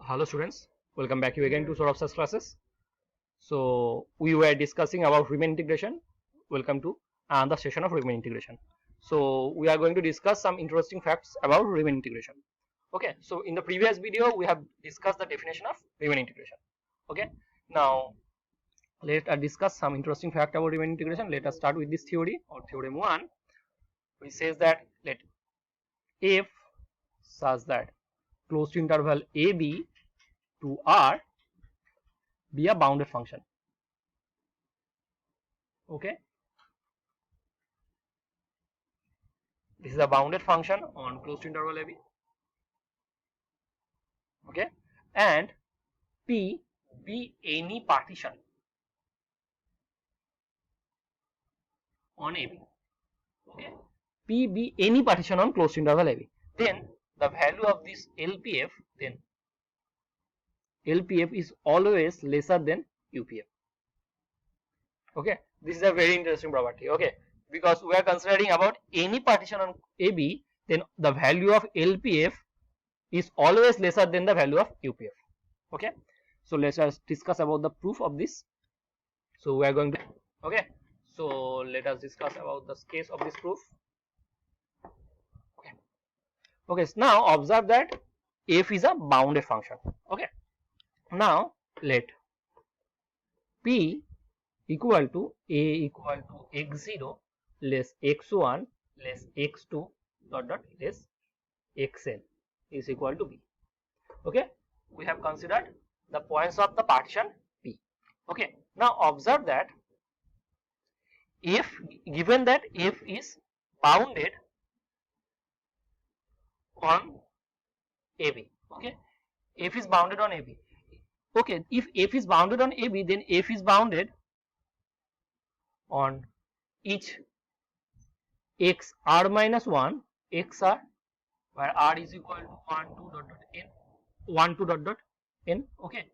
Hello students, welcome back you again to Saurabh's classes. So we were discussing about Riemann integration. Welcome to another session of Riemann integration. So we are going to discuss some interesting facts about Riemann integration. Okay, so in the previous video we have discussed the definition of Riemann integration. Okay, now let us discuss some interesting fact about Riemann integration. Let us start with this theory or theorem 1, which says that let f such that close to interval AB to R be a bounded function. Okay, this is a bounded function on closed interval AB. Okay, and P be any partition on AB. Okay, P be any partition on closed interval AB. Then the value of this LPF, then LPF is always lesser than UPF. Okay, this is a very interesting property. Okay, because we are considering about any partition on AB, then the value of LPF is always lesser than the value of UPF. Okay, so let's just discuss about the proof of this. So we are going to, okay, so let us discuss about the case of this proof. Okay, so now observe that f is a bounded function. Okay, now let p equal to a equal to x0 less x1 less x2 dot dot less xn is equal to b. Okay, we have considered the points of the partition p. Okay, now observe that if given that f is bounded on AB, okay, f is bounded on AB. Okay, if f is bounded on AB, then f is bounded on each x r minus 1 xr, where r is equal to 1 2 dot dot n 1 2 dot dot n. Okay,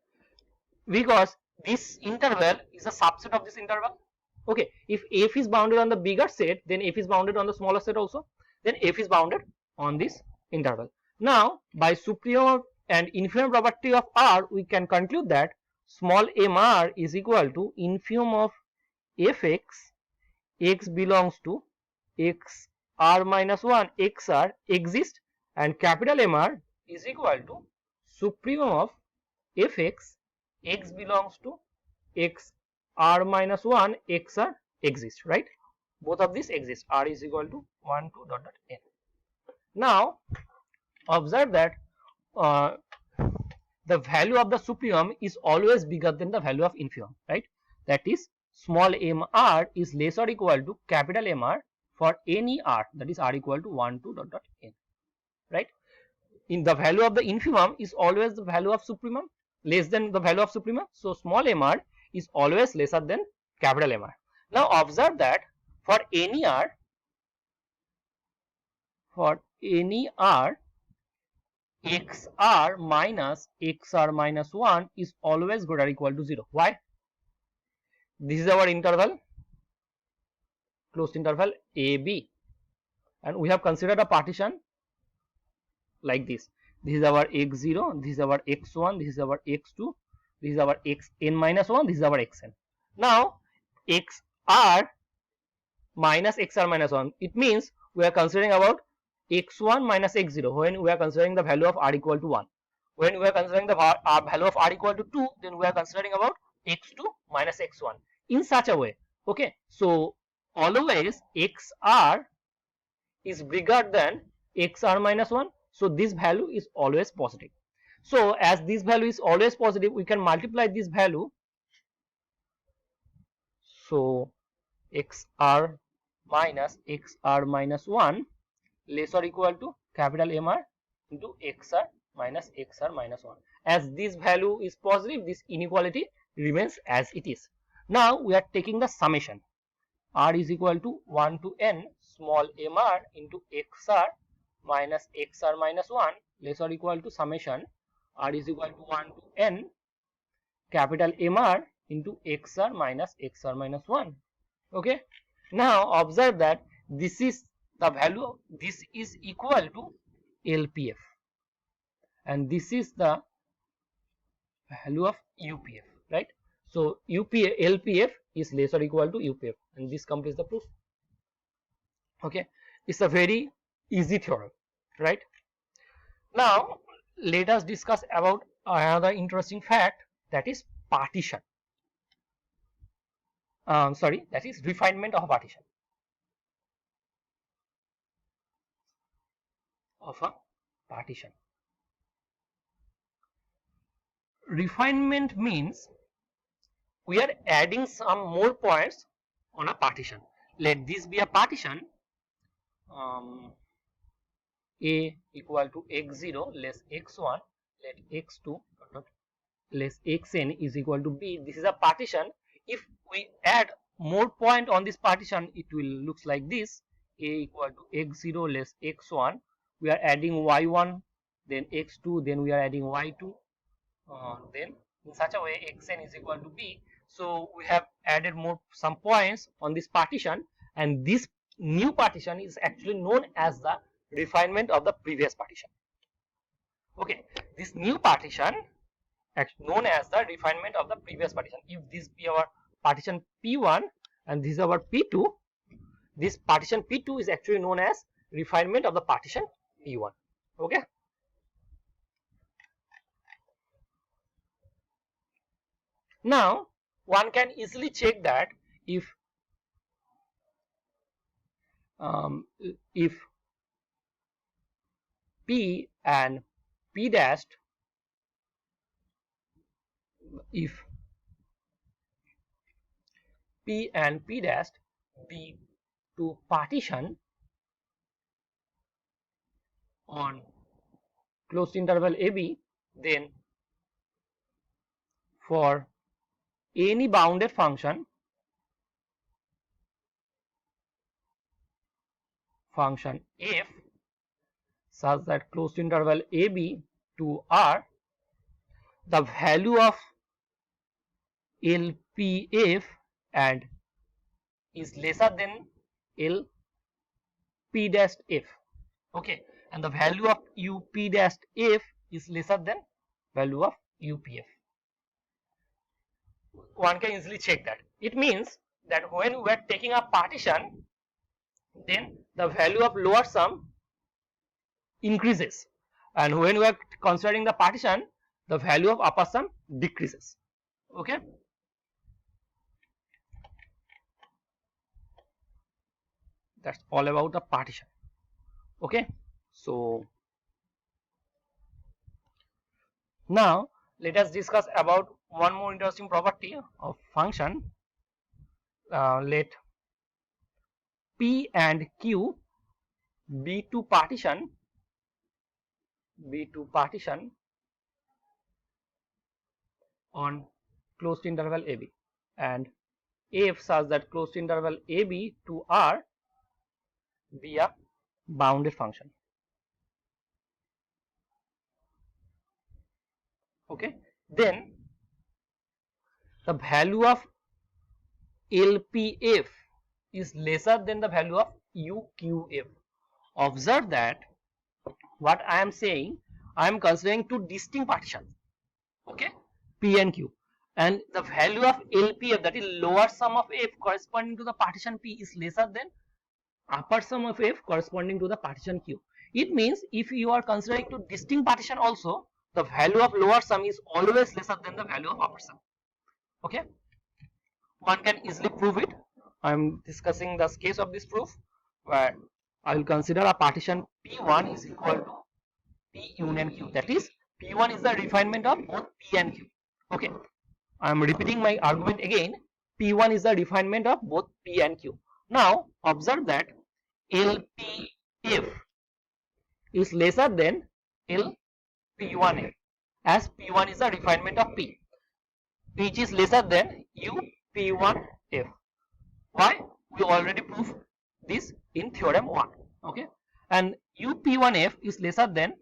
because this interval is a subset of this interval. Okay, if f is bounded on the bigger set, then f is bounded on the smaller set also, then f is bounded on this interval. Now by superior and inferior property of R, we can conclude that small mr is equal to infimum of fx, x belongs to x r minus 1 xr exists, and capital Mr is equal to supremum of fx, x belongs to x r minus 1 xr exists, right? Both of these exist. R is equal to 1 2 dot dot n. Now observe that the value of the supremum is always bigger than the value of infimum, right? That is small mr is less or equal to capital Mr for any r, that is r equal to 1 2 dot dot n, right? In the value of the infimum is always the value of supremum less than the value of supremum, so small mr is always lesser than capital Mr. Now observe that for any r xr minus xr minus 1 is always greater or equal to 0. Why? This is our interval, closed interval AB, and we have considered a partition like this. This is our x0, this is our x1, this is our x2, this is our xn minus 1, this is our xn. Now xr minus xr minus 1, it means we are considering about x1 minus x0 when we are considering the value of r equal to 1. When we are considering the value of r equal to 2, then we are considering about x2 minus x1 in such a way. Okay, so always xr is bigger than xr minus 1, so this value is always positive. So as this value is always positive, we can multiply this value. So xr minus xr minus 1 less or equal to capital Mr into xr minus xr minus 1. As this value is positive, this inequality remains as it is. Now we are taking the summation. R is equal to 1 to n small mr into xr minus xr minus 1 less or equal to summation r is equal to 1 to n capital Mr into xr minus xr minus 1. Okay, now observe that this is the value, this is equal to LPF, and this is the value of UPF, right? So LPF is less or equal to UPF, and this completes the proof. Okay, it's a very easy theorem, right? Now let us discuss about another interesting fact, that is partition. Sorry, that is refinement of a partition. Of a partition. Refinement means we are adding some more points on a partition. Let this be a partition, a equal to x0 less x1, let x2 less xn is equal to b. This is a partition. If we add more point on this partition, it will looks like this: a equal to x0 less x1, we are adding y1, then x2, then we are adding y2, then in such a way xn is equal to b. So we have added some points on this partition, and this new partition is actually known as the refinement of the previous partition. Okay, this new partition known as the refinement of the previous partition. If this be our partition P1 and this is our P2, this partition P2 is actually known as refinement of the partition P1. Okay. Now one can easily check that if P and P dashed, if P and P dashed be to partition on closed interval AB, then for any bounded function f such that closed interval AB to R, the value of LPF and is lesser than LP dash F. Okay, and the value of UP dash F is lesser than value of UPF. One can easily check that. It means that when we are taking a partition, then the value of lower sum increases, and when we are considering the partition, the value of upper sum decreases. Okay. That's all about the partition. Okay. So now let us discuss about one more interesting property of function. Let P and Q be to partition on closed interval AB, and F such that closed interval AB to R be a bounded function. Okay, then the value of LPF is lesser than the value of UQF. Observe that what I am saying, I am considering two distinct partitions. Okay, P and Q, and the value of LPF, that is lower sum of F corresponding to the partition P, is lesser than upper sum of F corresponding to the partition Q. It means if you are considering two distinct partition also, the value of lower sum is always lesser than the value of upper sum. Okay, one can easily prove it. I am discussing the case of this proof, where I will consider a partition P1 is equal to P union Q. That is, P1 is the refinement of both P and Q. Okay, I am repeating my argument again. P1 is the refinement of both P and Q. Now observe that LPF is lesser than LP1F, as P1 is the refinement of P, which is lesser than UP1F. Why? We already proved this in theorem 1. Okay, and UP1F is lesser than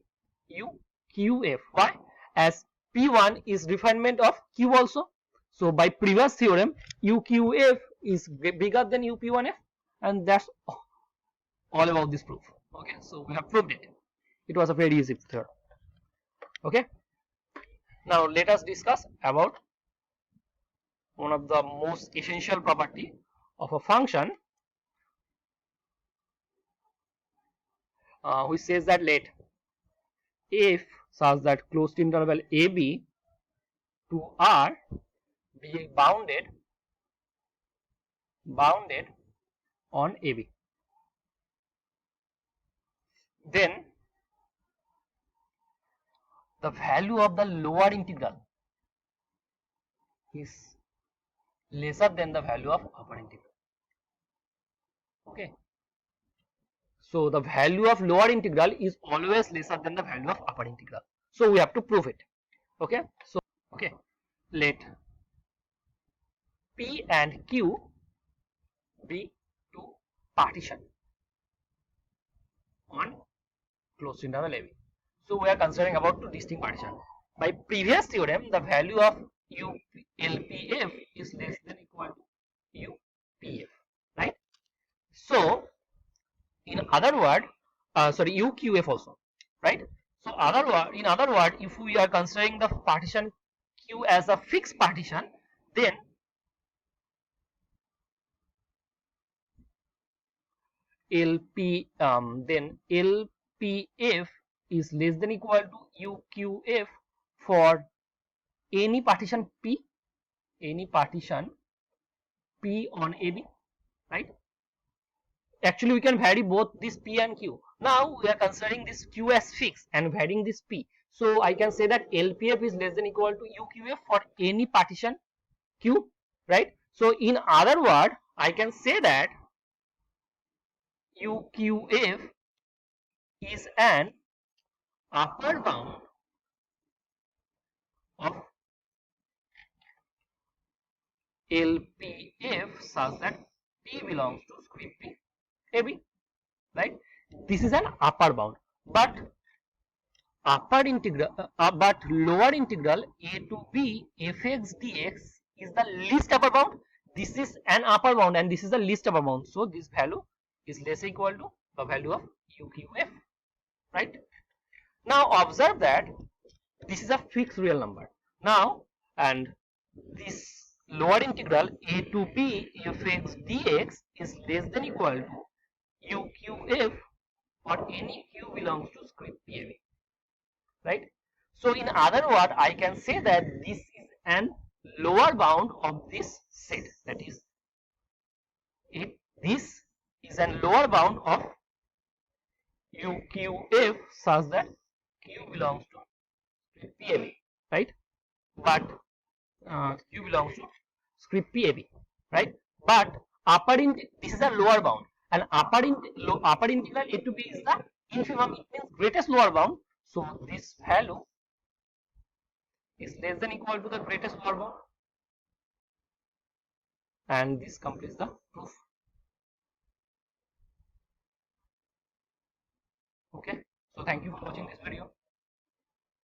UQF. Why? As P1 is refinement of Q also. So by previous theorem, UQF is bigger than UP1F, and that's all about this proof. Okay, so we have proved it. It was a very easy theorem. Okay, Now let us discuss about one of the most essential property of a function, which says that let f such that closed interval ab to R be bounded on AB. Then the value of the lower integral is lesser than the value of upper integral. Okay. So the value of lower integral is always lesser than the value of upper integral. So we have to prove it. Okay. So let P and Q be two partition on closed interval AB. So we are considering about two distinct partition. By previous theorem, the value of LPF is less than equal to UPF, right? So in other word, UQF also, right? So in other word, if we are considering the partition Q as a fixed partition, then LPF is less than equal to UQF for any partition P on AB, right? Actually, we can vary both this P and Q. Now we are considering this Q as fixed and varying this P. So I can say that LPF is less than equal to UQF for any partition Q, right? So in other word, I can say that UQF is an upper bound of LPF such that P belongs to script P AB, right? This is an upper bound, but lower integral a to b fx dx is the least upper bound. This is an upper bound and this is the least upper bound. So this value is less equal to the value of UQF, right? Now observe that this is a fixed real number. Now, and this lower integral a to b fx dx is less than equal to UQF for any q belongs to script PAB, right? So in other word, I can say that this is an lower bound of this set. That is, this is an lower bound of UQF such that q belongs to script PAB, right? But q belongs to script PAB, right? But this is a lower bound, and upper integral a to b is the infimum. It means greatest lower bound. So this value is less than equal to the greatest lower bound, and this completes the proof. Okay. So thank you for watching this video.